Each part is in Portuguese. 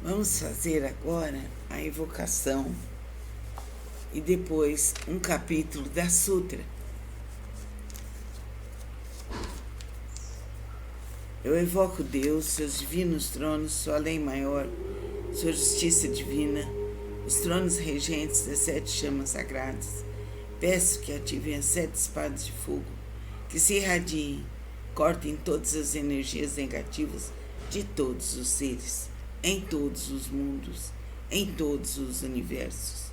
Vamos fazer agora a evocação e depois um capítulo da Sutra. Eu evoco Deus, seus divinos tronos, sua lei maior, sua justiça divina, os tronos regentes das 7 chamas sagradas. Peço que ativem as 7 espadas de fogo, que se irradiem, cortem todas as energias negativas de todos os seres, em todos os mundos, em todos os universos.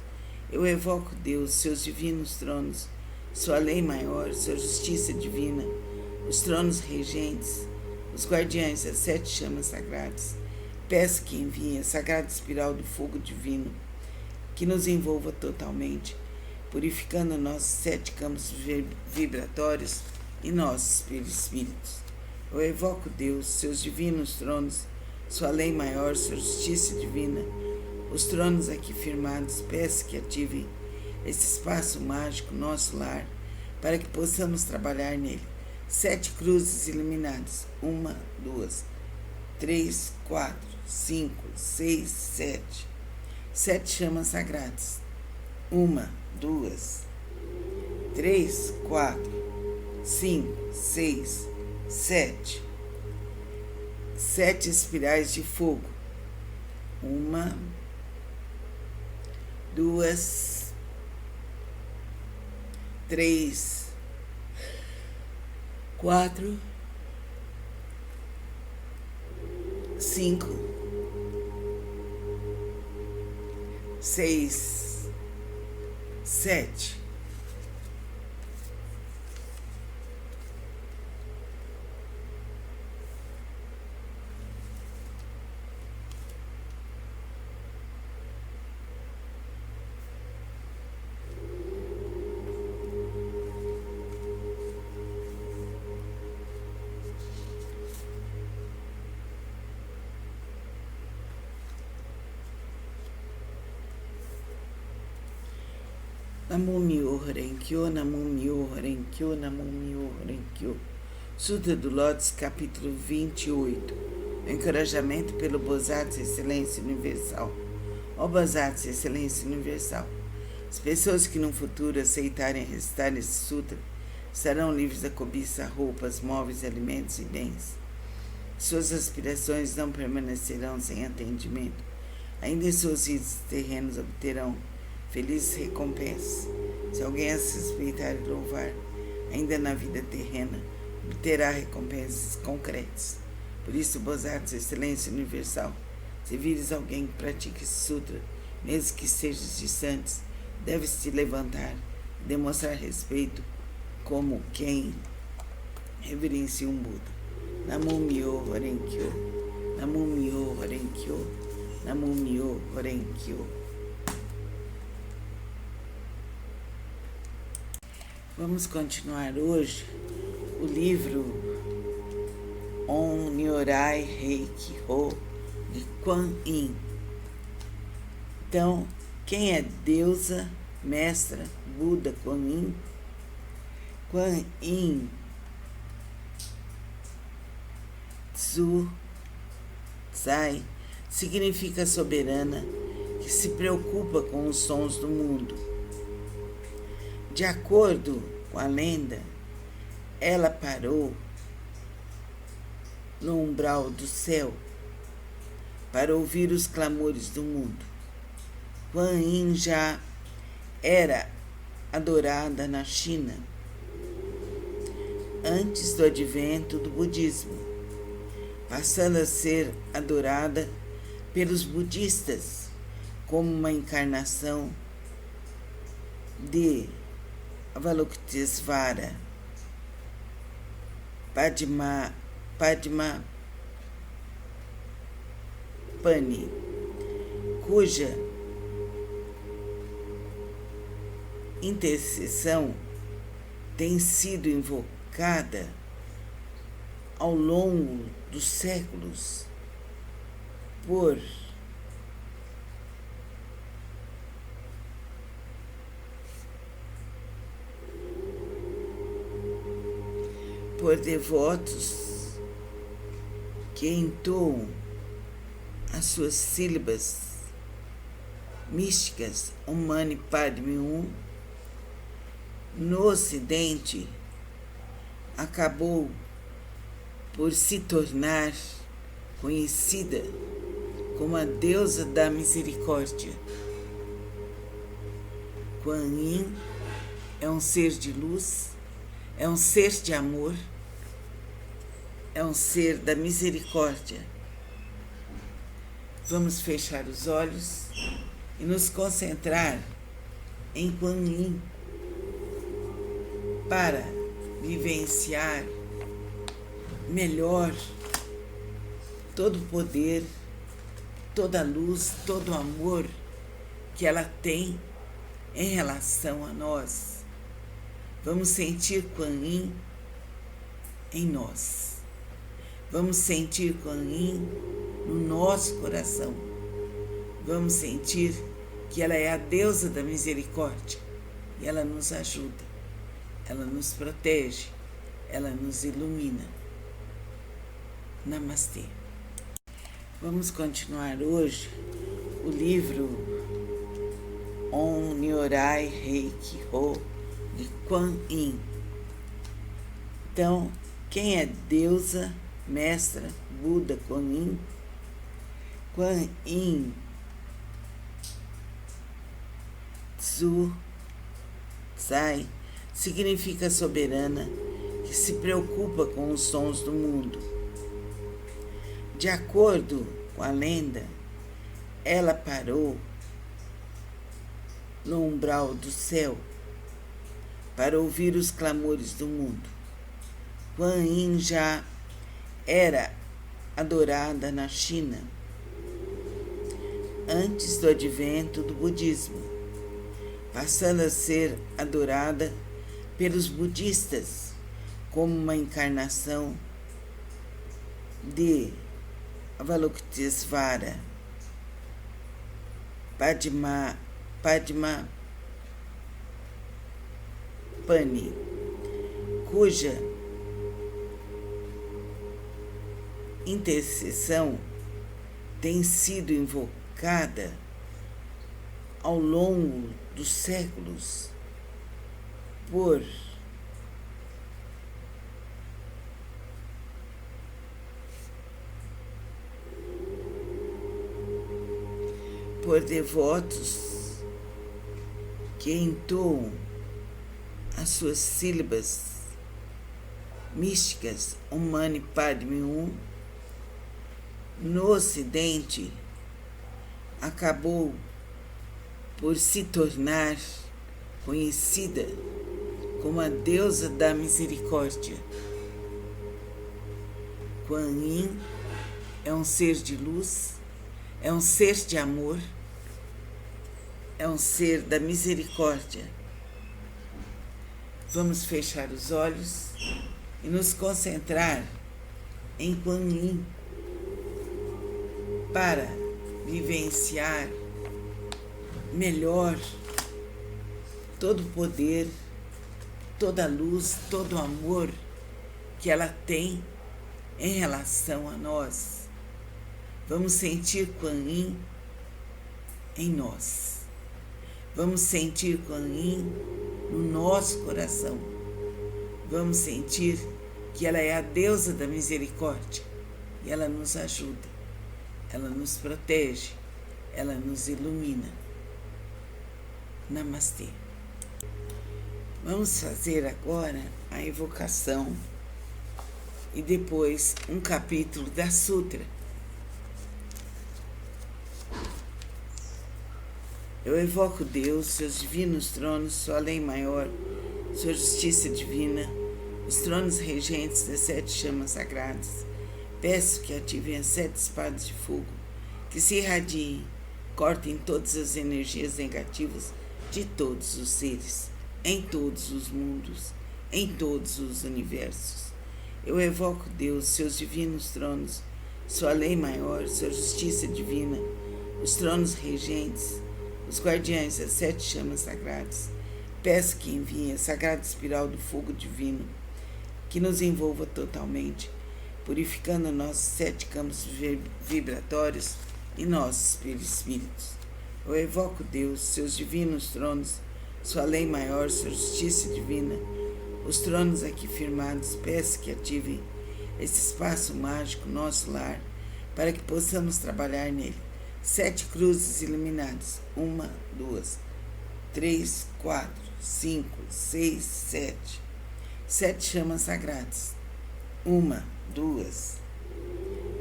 Eu evoco Deus, seus divinos tronos, sua lei maior, sua justiça divina, os tronos regentes, os guardiães das 7 chamas sagradas. Peço que enviem a sagrada espiral do fogo divino, que nos envolva totalmente, purificando nossos 7 campos vibratórios e nossos perispíritos. Eu evoco Deus, seus divinos tronos, sua lei maior, sua justiça divina, os tronos aqui firmados. Peço que ativem esse espaço mágico, nosso lar, para que possamos trabalhar nele. 7 cruzes iluminadas. 1, 2, 3, 4, 5, 6, 7. 7 chamas sagradas. 1, 2, 3, 4, 5, 6, 7. 7 espirais de fogo. 1, 2, 3, 4, 5, 6, 7. Namum-myoho Renge-kyo, Namum-myoho Renge-kyo, Namum-myoho Renge-kyo. Sutra do Lótus, capítulo 28. Encorajamento pelo Bosatsu Excelência Universal. Ó Bosatsu Excelência Universal, as pessoas que no futuro aceitarem recitar esse sutra estarão livres da cobiça, roupas, móveis, alimentos e bens. Suas aspirações não permanecerão sem atendimento. Ainda em seus ritos terrenos obterão felizes recompensas. Se alguém as respeitar e louvar, ainda na vida terrena, obterá recompensas concretas. Por isso, Bosatsu Excelência Universal, se vires alguém que pratique esse sutra, mesmo que estejas distantes, deves te levantar e demonstrar respeito como quem reverencia um Buda. Namum-myoho Renge-kyo, Namum-myoho Renge-kyo, Namum-myoho Renge-kyo. Vamos continuar hoje o livro On Nyorai Reiki Ho de Kuan Yin. Então, quem é deusa, mestra, Buda, Kuan Yin? Kuan Yin Tzu Zai significa soberana que se preocupa com os sons do mundo. De acordo com a lenda, ela parou no umbral do céu para ouvir os clamores do mundo. Kuan Yin já era adorada na China antes do advento do budismo, passando a ser adorada pelos budistas como uma encarnação de Avalokitesvara, Padma Pani, cuja intercessão tem sido invocada ao longo dos séculos por devotos que entoam as suas sílabas místicas Om Mani Padme Hum, no Ocidente acabou por se tornar conhecida como a deusa da misericórdia. Kuan Yin é um ser de luz, é um ser de amor, é um ser da misericórdia. Vamos fechar os olhos e nos concentrar em Kuan Yin para vivenciar melhor todo o poder, toda a luz, todo o amor que ela tem em relação a nós. Vamos sentir Kuan Yin em nós. Vamos sentir Kuan Yin no nosso coração. Vamos sentir que ela é a deusa da misericórdia e ela nos ajuda, ela nos protege, ela nos ilumina. Namastê. Vamos continuar hoje o livro On Nyorai Reiki Ho de Kuan Yin. Então, quem é deusa, mestra, Buda, Kuan Yin? Kuan Yin Tzu Tsai significa soberana que se preocupa com os sons do mundo. De acordo com a lenda, ela parou no umbral do céu para ouvir os clamores do mundo. Kuan Yin já era adorada na China antes do advento do budismo, passando a ser adorada pelos budistas como uma encarnação de Avalokitesvara, Padmapani, cuja intercessão tem sido invocada ao longo dos séculos por devotos que entoam as suas sílabas místicas Om Mani Padme Hum. No Ocidente acabou por se tornar conhecida como a deusa da misericórdia. Kuan Yin é um ser de luz, é um ser de amor, é um ser da misericórdia. Vamos fechar os olhos e nos concentrar em Kuan Yin para vivenciar melhor todo o poder, toda a luz, todo o amor que ela tem em relação a nós. Vamos sentir Kuan Yin em nós. Vamos sentir Kuan Yin no nosso coração. Vamos sentir que ela é a deusa da misericórdia e ela nos ajuda, ela nos protege, ela nos ilumina. Namastê. Vamos fazer agora a invocação e depois um capítulo da Sutra. Eu evoco Deus, seus divinos tronos, sua lei maior, sua justiça divina, os tronos regentes das 7 chamas sagradas. Peço que ativem as 7 espadas de fogo, que se irradiem, cortem todas as energias negativas de todos os seres, em todos os mundos, em todos os universos. Eu evoco Deus, seus divinos tronos, sua lei maior, sua justiça divina, os tronos regentes, os guardiães das 7 chamas sagradas. Peço que enviem a sagrada espiral do fogo divino, que nos envolva totalmente, purificando nossos 7 campos vibratórios e nós, perispíritos. Eu evoco Deus, seus divinos tronos, sua lei maior, sua justiça divina, os tronos aqui firmados, peço que ativem esse espaço mágico, nosso lar, para que possamos trabalhar nele. 7 cruzes iluminadas. 1, 2, 3, 4, 5, 6, 7. 7 chamas sagradas. 1, 2,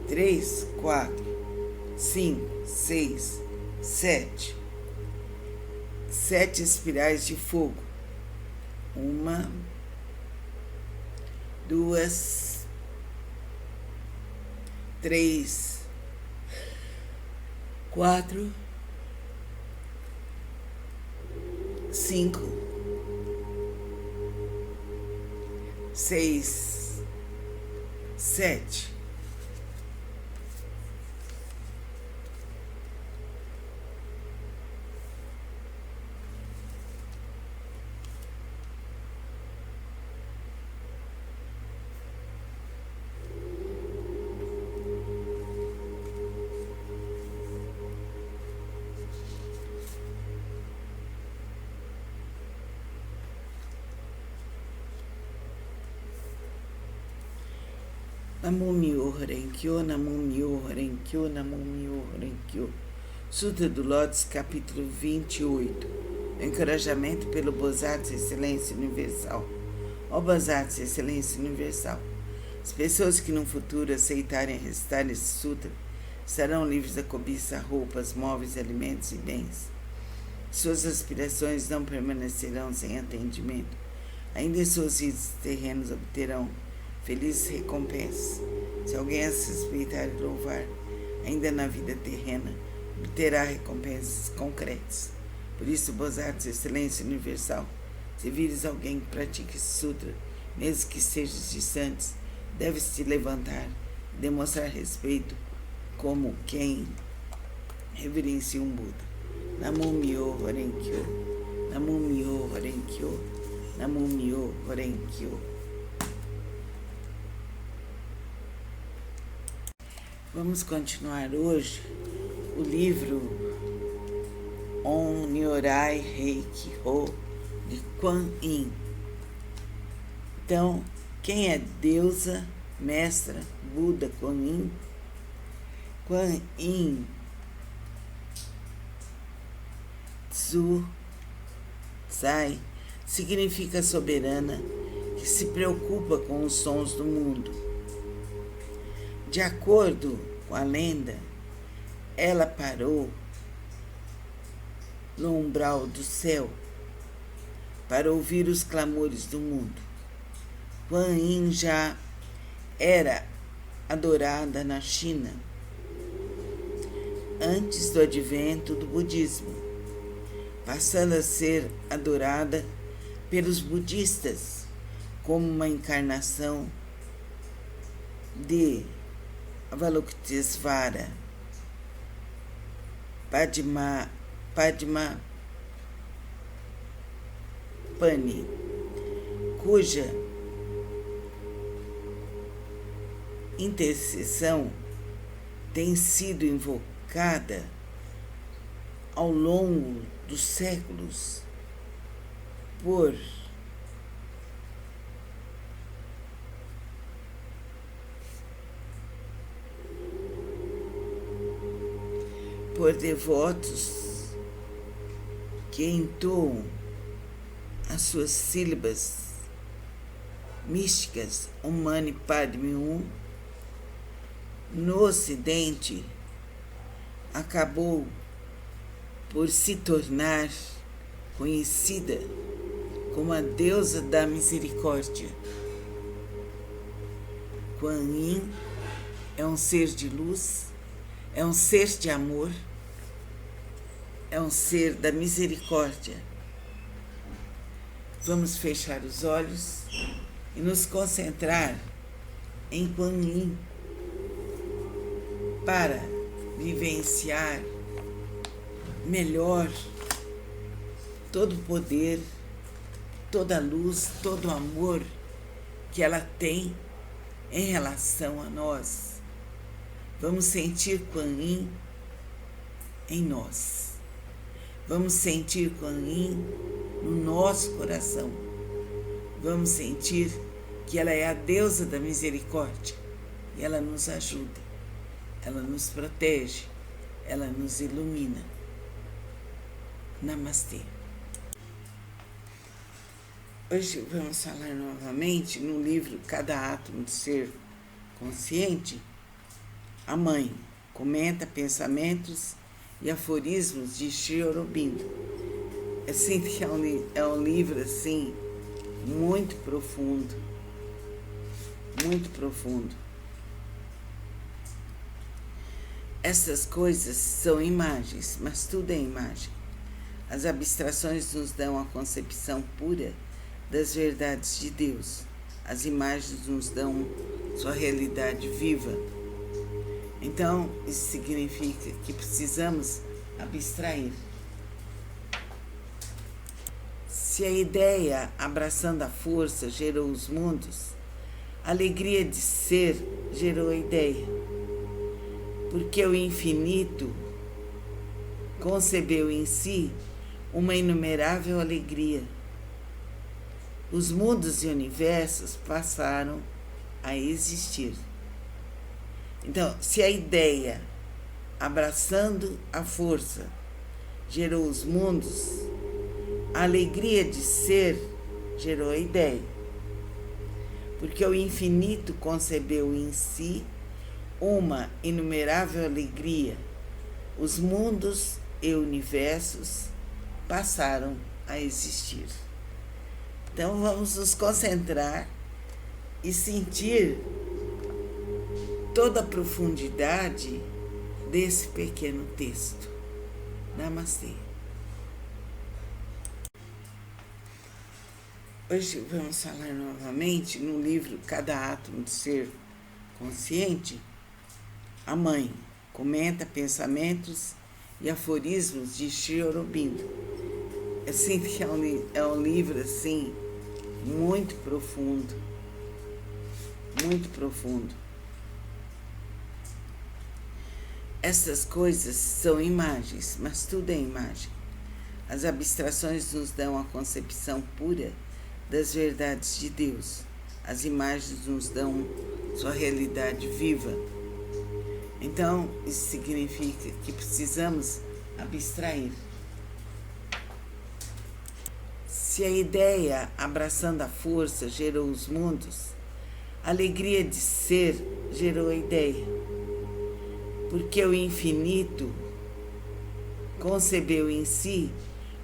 3, 4, 5, 6, 7. 7 espirais de fogo. 1, 2, 3, 4, 5, 6, 7. Namum-myoho Renge-kyo, Namum-myoho Renge-kyo, Namum-myoho Renge-kyo. Sutra do Lótus, capítulo 28. Encorajamento pelo Bodhisattva Excelência Universal. Ó Bodhisattva Excelência Universal, as pessoas que no futuro aceitarem recitar esse sutra estarão livres da cobiça, roupas, móveis, alimentos e bens. Suas aspirações não permanecerão sem atendimento. Ainda em seus ritos terrenos obterão felizes recompensas. Se alguém as respeitar e louvar, ainda na vida terrena, obterá recompensas concretas. Por isso, Bodhisattva Excelência Universal, se vires alguém que pratique esse sutra, mesmo que estejas distantes, deves te levantar e demonstrar respeito como quem reverencia um Buda. Namum-myoho Renge-kyo, Namum-myoho Renge-kyo, Namum-myoho Renge-kyo. Vamos continuar hoje o livro On Nyorai Reiki Ho de Kuan Yin. Então, quem é deusa, mestra, Buda, Kuan Yin? Kuan Yin Tsu Tsai significa soberana que se preocupa com os sons do mundo. De acordo com a lenda, ela parou no umbral do céu para ouvir os clamores do mundo. Kuan Yin já era adorada na China antes do advento do budismo, passando a ser adorada pelos budistas como uma encarnação de Avalokitesvara, Padma Pani, cuja intercessão tem sido invocada ao longo dos séculos por devotos que entoam as suas sílabas místicas Om Mani Padme Hum. No Ocidente, acabou por se tornar conhecida como a deusa da misericórdia. Kuan Yin é um ser de luz, é um ser de amor, é um ser da misericórdia. Vamos fechar os olhos e nos concentrar em Kuan Yin para vivenciar melhor todo o poder, toda a luz, todo o amor que ela tem em relação a nós. Vamos sentir Kuan Yin em nós. Vamos sentir Kuan Yin no nosso coração. Vamos sentir que ela é a deusa da misericórdia e ela nos ajuda, ela nos protege, ela nos ilumina. Namastê. Hoje vamos falar novamente no livro Cada Átomo do Ser Consciente. A Mãe comenta pensamentos e aforismos de Sri Aurobindo. Eu sinto que é um livro assim muito profundo, muito profundo. Essas coisas são imagens, mas tudo é imagem. As abstrações nos dão a concepção pura das verdades de Deus. As imagens nos dão sua realidade viva. Então, isso significa que precisamos abstrair. Se a ideia, abraçando a força, gerou os mundos, a alegria de ser gerou a ideia. Porque o infinito concebeu em si uma inumerável alegria. Os mundos e universos passaram a existir. Então, se a ideia, abraçando a força, gerou os mundos, a alegria de ser gerou a ideia. Porque o infinito concebeu em si uma inumerável alegria. Os mundos e universos passaram a existir. Então vamos nos concentrar e sentir toda a profundidade desse pequeno texto. Namastê. Hoje vamos falar novamente no livro Cada Átomo do Ser Consciente. A Mãe comenta pensamentos e aforismos de Sri Aurobindo. Eu sinto que é um livro assim muito profundo, muito profundo. Essas coisas são imagens, mas tudo é imagem. As abstrações nos dão a concepção pura das verdades de Deus. As imagens nos dão sua realidade viva. Então, isso significa que precisamos abstrair. Se a ideia, abraçando a força, gerou os mundos, a alegria de ser gerou a ideia. Porque o infinito concebeu em si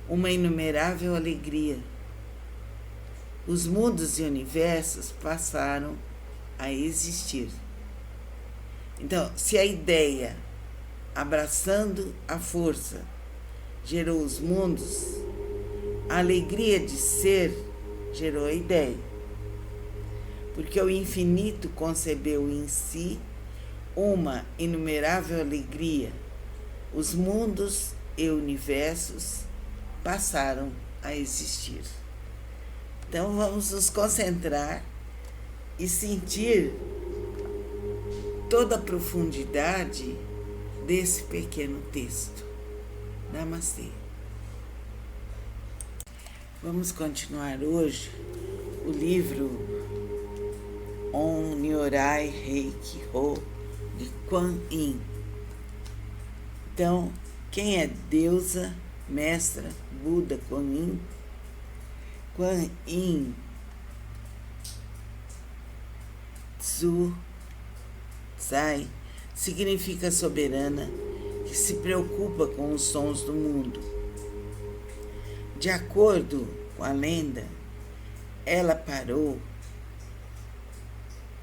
uma inumerável alegria. Os mundos e universos passaram a existir. Então, se a ideia, abraçando a força, gerou os mundos, a alegria de ser gerou a ideia. Porque o infinito concebeu em si uma inumerável alegria. Os mundos e universos passaram a existir. Então vamos nos concentrar e sentir toda a profundidade desse pequeno texto. Namastê. Vamos continuar hoje o livro On Nyorai Reiki Ho de Kuan Yin. Então, quem é deusa, mestra, Buda, Kuan Yin? Kuan Yin Tzu Tsai significa soberana que se preocupa com os sons do mundo. De acordo com a lenda, ela parou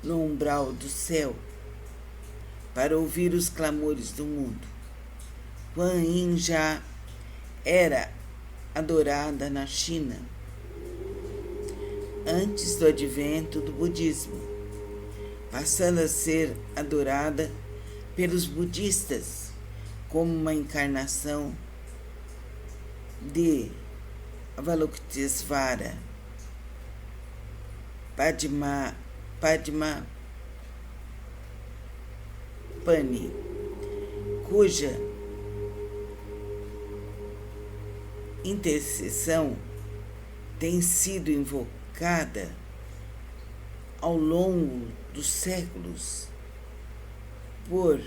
no umbral do céu para ouvir os clamores do mundo. Kuan Yin já era adorada na China antes do advento do budismo, passando a ser adorada pelos budistas como uma encarnação de Avalokitesvara, Padma Pani, cuja intercessão tem sido invocada ao longo dos séculos por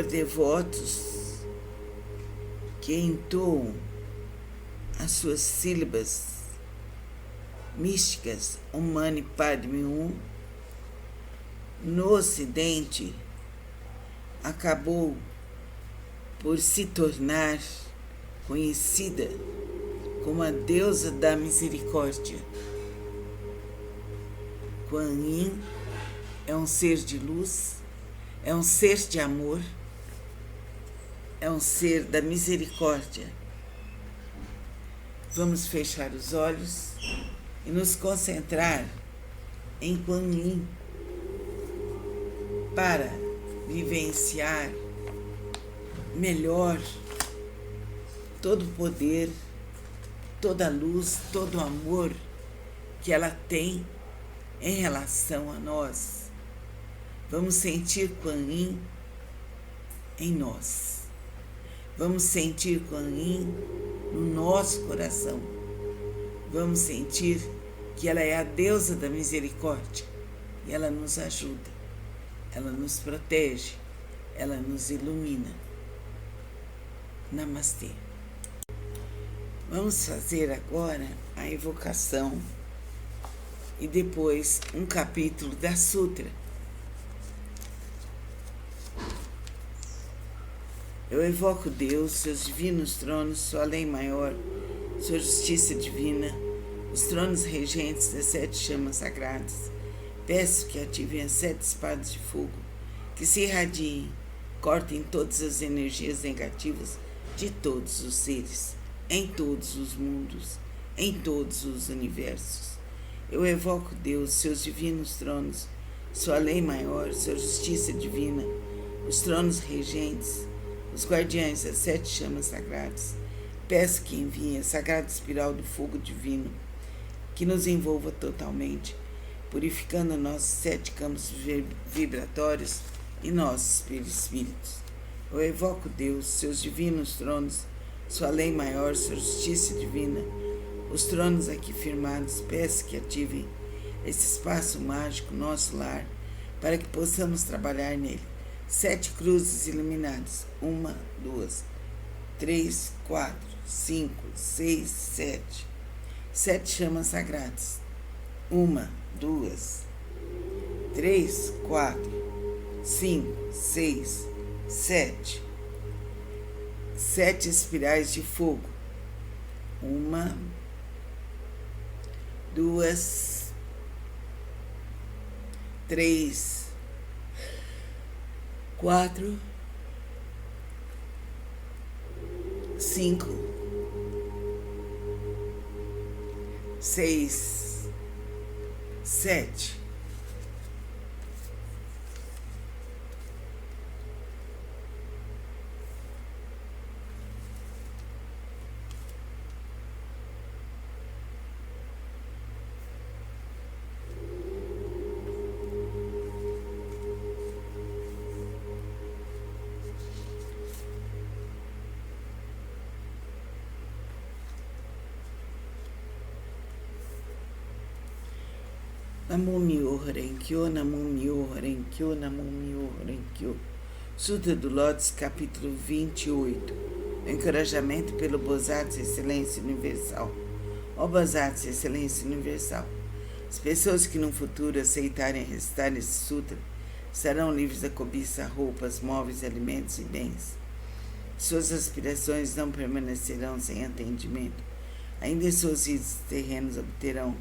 devotos que entoam as suas sílabas místicas Om Mani Padme Hum. No Ocidente, acabou por se tornar conhecida como a deusa da misericórdia. Kuan Yin é um ser de luz, é um ser de amor, é um ser da misericórdia. Vamos fechar os olhos e nos concentrar em Kuan Yin para vivenciar melhor todo o poder, toda a luz, todo o amor que ela tem em relação a nós. Vamos sentir Kuan Yin em nós. Vamos sentir Kuan Yin no nosso coração. Vamos sentir que ela é a deusa da misericórdia e ela nos ajuda, ela nos protege, ela nos ilumina. Namastê. Vamos fazer agora a invocação e depois um capítulo da Sutra. Eu evoco Deus, seus divinos tronos, sua lei maior, sua justiça divina, os tronos regentes das 7 chamas sagradas. Peço que ativem as 7 espadas de fogo, que se irradiem, cortem todas as energias negativas de todos os seres, em todos os mundos, em todos os universos. Eu evoco Deus, seus divinos tronos, sua lei maior, sua justiça divina, os tronos regentes, os guardiães das 7 chamas sagradas. Peço que enviem a sagrada espiral do fogo divino, que nos envolva totalmente, purificando nossos 7 campos vibratórios e nossos perispíritos. Eu evoco Deus, seus divinos tronos, sua lei maior, sua justiça divina, os tronos aqui firmados. Peço que ativem esse espaço mágico, nosso lar, para que possamos trabalhar nele. 7 cruzes iluminadas. 1, 2, 3, 4, 5, 6, 7. 7 chamas sagradas. 1, 2, 3, 4, 5, 6, 7. 7 espirais de fogo. 1, 2, 3, 4, 5, 6, 7. Namo Myoho Renkyo, Namo Myoho Renkyo, Namo Myoho Renkyo. Sutra do Lótus, capítulo 28. Encorajamento pelo Bosatsu Excelência Universal. Ó Bosatsu Excelência Universal, as pessoas que no futuro aceitarem recitar esse sutra estarão livres da cobiça, roupas, móveis, alimentos e bens. Suas aspirações não permanecerão sem atendimento. Ainda em suas vidas terrenos obterão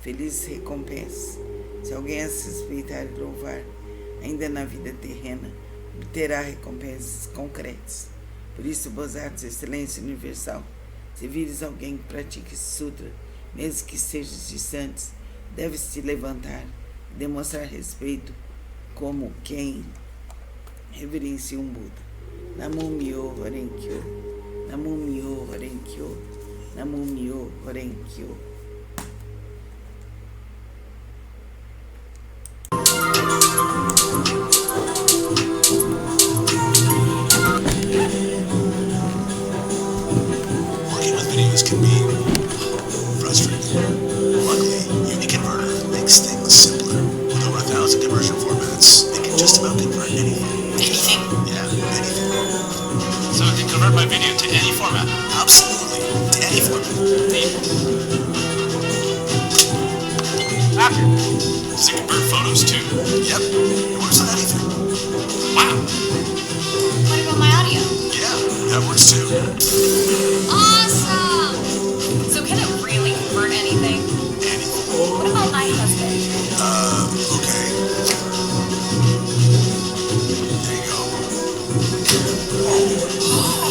felizes recompensas. Se alguém as respeitar e louvar, ainda na vida terrena, obterá recompensas concretas. Por isso, Bosatsu Excelência Universal, se vires alguém que pratique esse sutra, mesmo que estejas distante, deves te levantar e demonstrar respeito como quem reverencia um Buda. Namo Myoho Renkyo, Namo Myoho Renkyo, Namo Myoho Renkyo. makes things simpler. With over 1,000 conversion formats, it can just about convert anything. Anything? Yeah, anything. So it can convert my video to any format? Absolutely. To any format. After. Does it convert photos too? Yep. It works on anything. Wow. What about my audio? Yeah, that works too. Awesome! So can it really convert anything? Anything. What about my husband? Okay. There you go.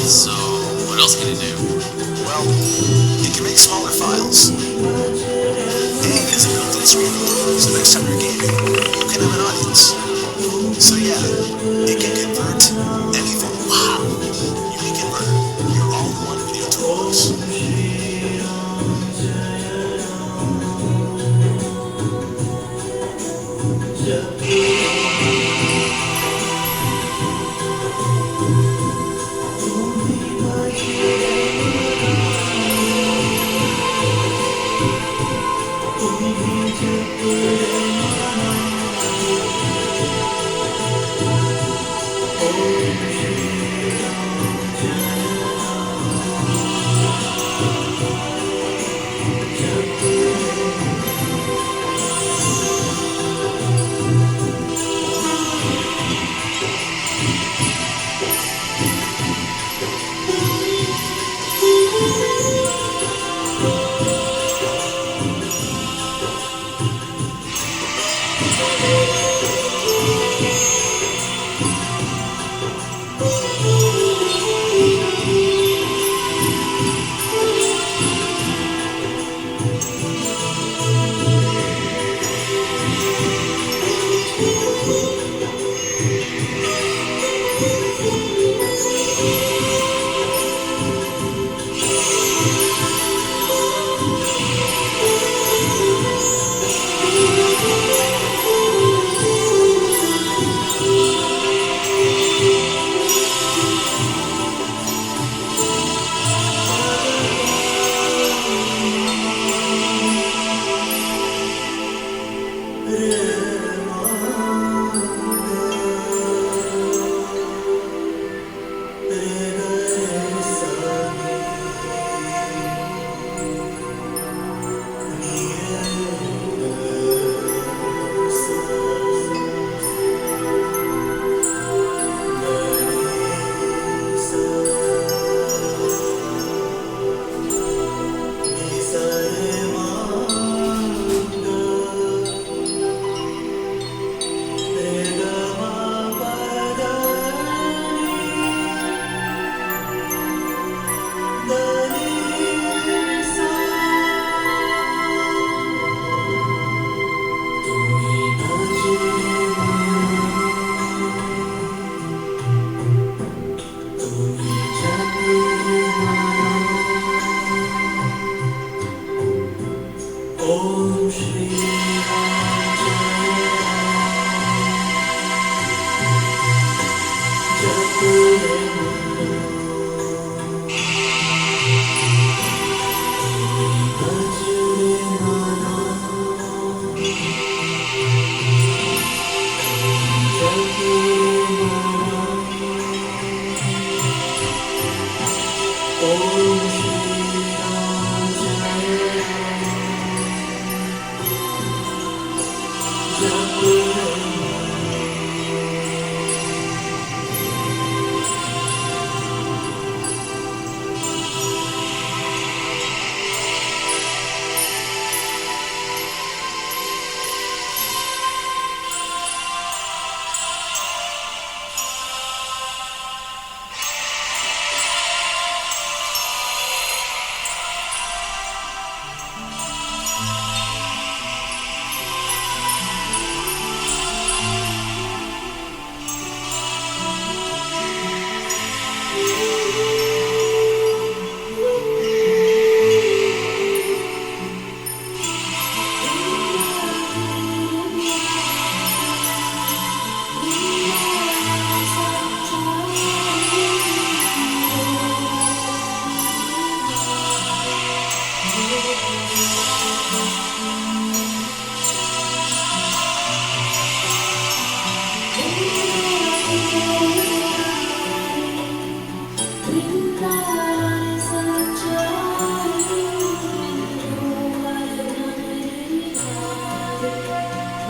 So, what else can it do? Well, it can make smaller files. And it's a built-in streaming mode, so next time you're gaming, you can have an audience. So yeah, it can convert anything. Wow. Unique Converter, your all-in-one video toolbox.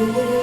Thank you.